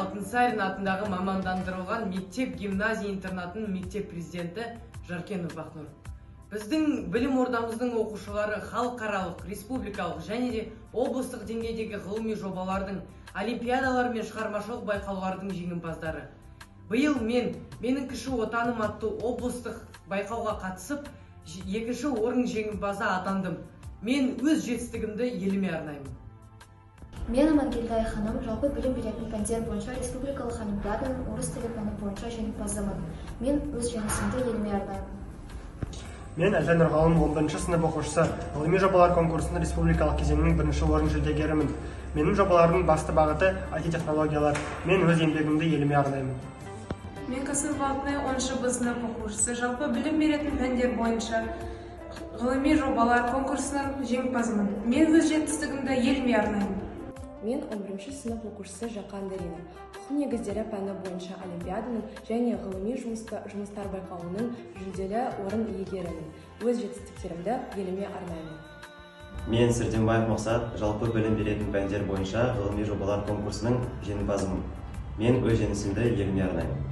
Алтынсарин атындағы мамандандырылған мектеп гимназия интернатының мектеп президенті Жаркенов Бақнұр. Біздің білім ордамыздың оқушылары халықаралық, республикалық және де облыстық деңгейдегі ғылыми жобалардың, олимпиадалар мен шығармашылық байқаулардың жеңімпаздары. Биыл менің кіші отаным атты облыстық байқауға қатысып, 2-ші орын жеңімпазы атандым. Мен өз жетістігімді еліме арнаймын. Мен Амангелді Айханым, жалпы білім беретін пәндер бойынша республикалық олимпиаданың орыс тілі пәні бойынша жеңімпазымын. Мен өз жеңісімді еліме арнаймын. Мен Әлжан Нұрғалым, 11-ші сынып оқушысы, ғылыми жобалар конкурсының республикалық кезеңінің 1-ші орын жүлдегерімін. Менің жобалардың басты бағыты IT-технологиялар. Мен өз еңбегімді еліме арнаймын. Мен Касымбалтный, 10-шы Б сынып оқушысы, жалпы білім беретін пәндер бойынша ғылыми жобалар конкурсының жеңімпазымын. Мен өз жетістігімді еліме арнаймын. Мен 11-ші сынып оқушысы Жақан Дарина. Құқық негіздері пәні бойынша олимпиаданың және ғылыми жұмыстар байқауының жүлделі орын иегерімін. Өз жетістіктерімді еліме арнаймын. Мен Сырденбаев Мақсат, жалпы білім беретін пәндер бойынша ғылыми жобалар конкурсының жеңімпазымын. Мен өз жеңісімді еліме арнаймын.